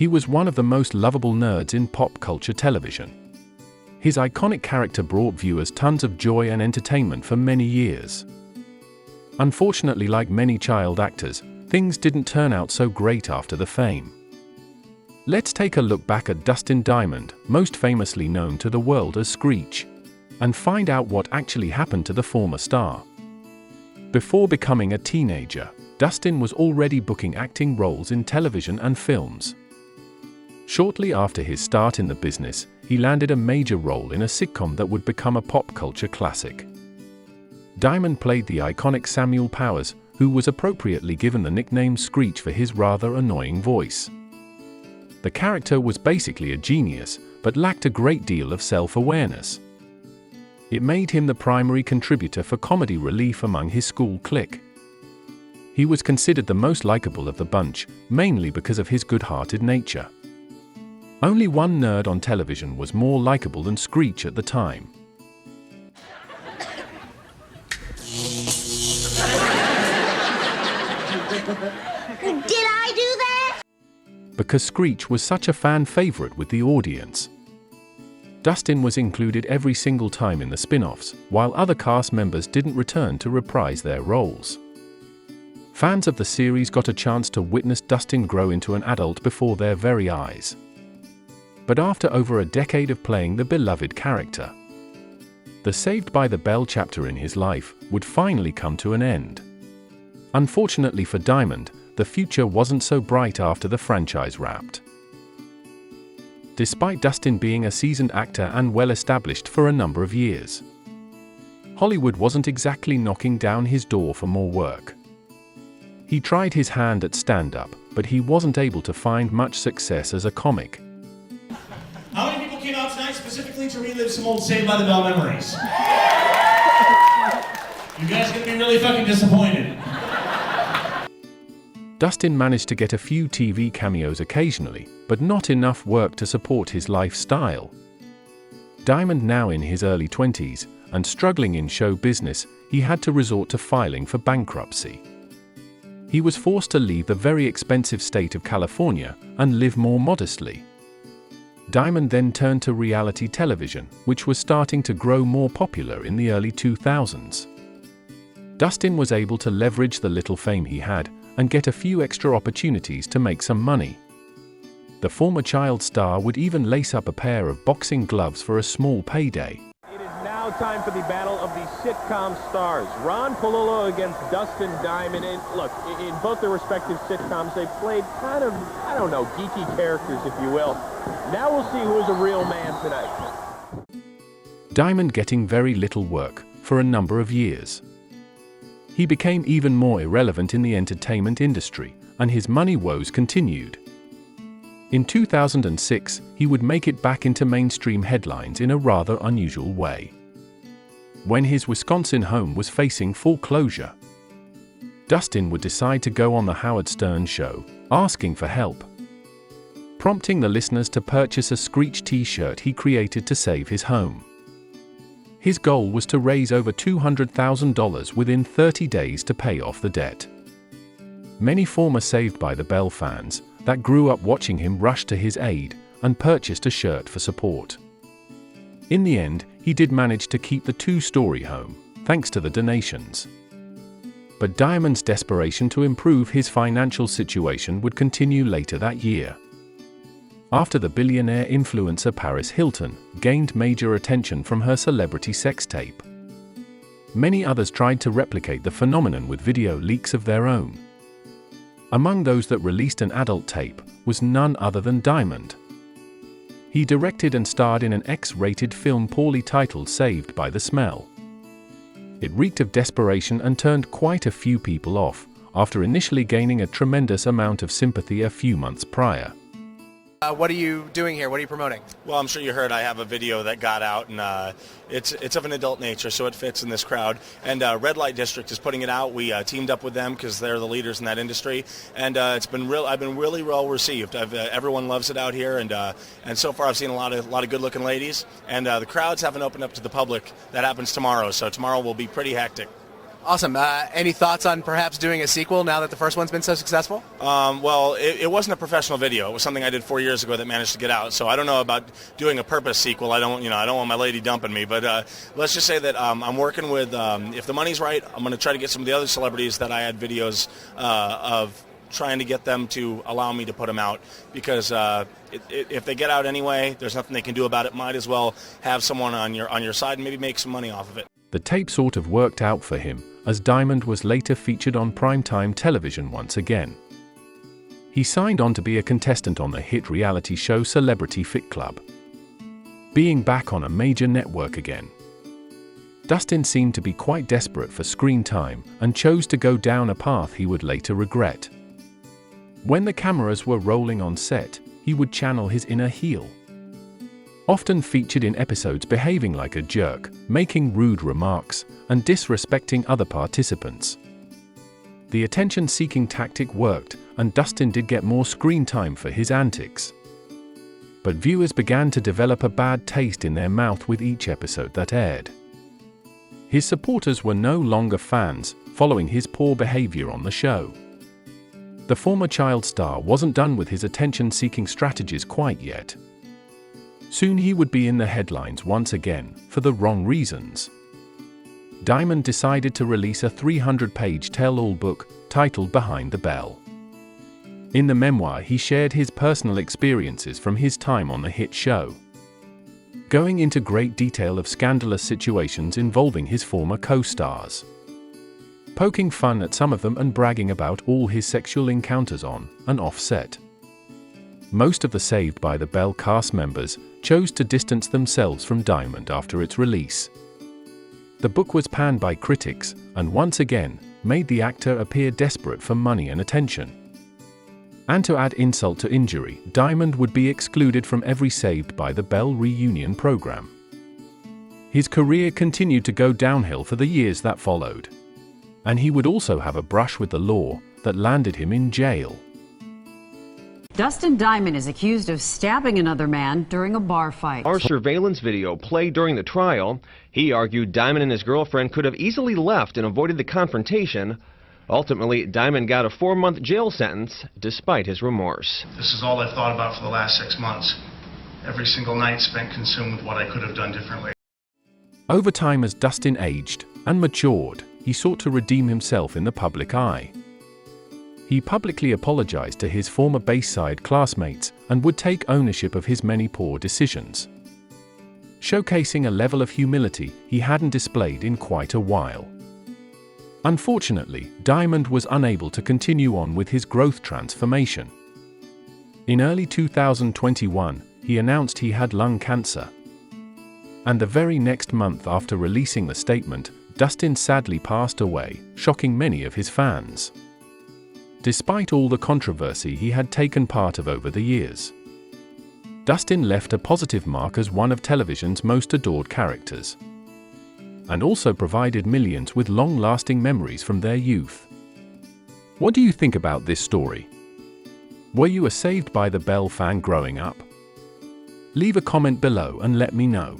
He was one of the most lovable nerds in pop culture television. His iconic character brought viewers tons of joy and entertainment for many years. Unfortunately, like many child actors, things didn't turn out so great after the fame. Let's take a look back at Dustin Diamond, most famously known to the world as Screech, and find out what actually happened to the former star. Before becoming a teenager, Dustin was already booking acting roles in television and films. Shortly after his start in the business, he landed a major role in a sitcom that would become a pop culture classic. Diamond played the iconic Samuel Powers, who was appropriately given the nickname Screech for his rather annoying voice. The character was basically a genius, but lacked a great deal of self-awareness. It made him the primary contributor for comedy relief among his school clique. He was considered the most likable of the bunch, mainly because of his good-hearted nature. Only one nerd on television was more likable than Screech at the time. Did I do that? Because Screech was such a fan favorite with the audience. Dustin was included every single time in the spin-offs, while other cast members didn't return to reprise their roles. Fans of the series got a chance to witness Dustin grow into an adult before their very eyes. But after over a decade of playing the beloved character, the Saved by the Bell chapter in his life would finally come to an end. Unfortunately for Diamond, the future wasn't so bright after the franchise wrapped. Despite Dustin being a seasoned actor and well-established for a number of years, Hollywood wasn't exactly knocking down his door for more work. He tried his hand at stand-up, but he wasn't able to find much success as a comic. How many people came out tonight specifically to relive some old Saved by the Bell memories? You guys are gonna be really fucking disappointed. Dustin managed to get a few TV cameos occasionally, but not enough work to support his lifestyle. Diamond, now in his early 20s, and struggling in show business, he had to resort to filing for bankruptcy. He was forced to leave the very expensive state of California and live more modestly. Diamond then turned to reality television, which was starting to grow more popular in the early 2000s. Dustin was able to leverage the little fame he had and get a few extra opportunities to make some money. The former child star would even lace up a pair of boxing gloves for a small payday. It is now time for the battle of the sitcom stars. Ron Palillo against Dustin Diamond. And look, in both their respective sitcoms, they played kind of, I don't know, geeky characters, if you will. Now we'll see who is a real man tonight. Diamond getting very little work for a number of years. He became even more irrelevant in the entertainment industry, and his money woes continued. In 2006, he would make it back into mainstream headlines in a rather unusual way. When his Wisconsin home was facing foreclosure, Dustin would decide to go on the Howard Stern show, asking for help, prompting the listeners to purchase a Screech t-shirt he created to save his home. His goal was to raise over $200,000 within 30 days to pay off the debt. Many former Saved by the Bell fans that grew up watching him rushed to his aid and purchased a shirt for support. In the end, he did manage to keep the two-story home, thanks to the donations. But Diamond's desperation to improve his financial situation would continue later that year. After the billionaire influencer Paris Hilton gained major attention from her celebrity sex tape, many others tried to replicate the phenomenon with video leaks of their own. Among those that released an adult tape was none other than Diamond. He directed and starred in an X-rated film poorly titled Saved by the Smell. It reeked of desperation and turned quite a few people off, after initially gaining a tremendous amount of sympathy a few months prior. What are you doing here? What are you promoting? Well, I'm sure you heard I have a video that got out, and it's of an adult nature, so it fits in this crowd. And Red Light District is putting it out. We teamed up with them because they're the leaders in that industry, and I've been really well received. Everyone loves it out here, and so far I've seen a lot of good-looking ladies, and the crowds haven't opened up to the public. That happens tomorrow, so tomorrow will be pretty hectic. Awesome. Any thoughts on perhaps doing a sequel now that the first one's been so successful? Well, it wasn't a professional video. It was something I did 4 years ago that managed to get out. So I don't know about doing a purpose sequel. I don't want my lady dumping me. But let's just say that I'm working with, if the money's right, I'm going to try to get some of the other celebrities that I had videos of, trying to get them to allow me to put them out, because if they get out anyway, there's nothing they can do about it. Might as well have someone on your side and maybe make some money off of it. The tape sort of worked out for him, as Diamond was later featured on primetime television once again. He signed on to be a contestant on the hit reality show Celebrity Fit Club. Being back on a major network again, Dustin seemed to be quite desperate for screen time and chose to go down a path he would later regret. When the cameras were rolling on set, he would channel his inner heel. Often featured in episodes behaving like a jerk, making rude remarks, and disrespecting other participants. The attention-seeking tactic worked, and Dustin did get more screen time for his antics. But viewers began to develop a bad taste in their mouth with each episode that aired. His supporters were no longer fans, following his poor behavior on the show. The former child star wasn't done with his attention-seeking strategies quite yet. Soon he would be in the headlines once again, for the wrong reasons. Diamond decided to release a 300-page tell-all book, titled Behind the Bell. In the memoir he shared his personal experiences from his time on the hit show, going into great detail of scandalous situations involving his former co-stars, poking fun at some of them and bragging about all his sexual encounters on and off set. Most of the Saved by the Bell cast members chose to distance themselves from Diamond after its release. The book was panned by critics, and once again, made the actor appear desperate for money and attention. And to add insult to injury, Diamond would be excluded from every Saved by the Bell reunion program. His career continued to go downhill for the years that followed. And he would also have a brush with the law that landed him in jail. Dustin Diamond is accused of stabbing another man during a bar fight. Our surveillance video played during the trial. He argued Diamond and his girlfriend could have easily left and avoided the confrontation. Ultimately, Diamond got a 4-month jail sentence despite his remorse. This is all I've thought about for the last 6 months. Every single night spent consumed with what I could have done differently. Over time, as Dustin aged and matured, he sought to redeem himself in the public eye. He publicly apologized to his former Bayside classmates and would take ownership of his many poor decisions, showcasing a level of humility he hadn't displayed in quite a while. Unfortunately, Diamond was unable to continue on with his growth transformation. In early 2021, he announced he had lung cancer. And the very next month after releasing the statement, Dustin sadly passed away, shocking many of his fans. Despite all the controversy he had taken part of over the years, Dustin left a positive mark as one of television's most adored characters, and also provided millions with long-lasting memories from their youth. What do you think about this story? Were you a Saved by the Bell fan growing up? Leave a comment below and let me know.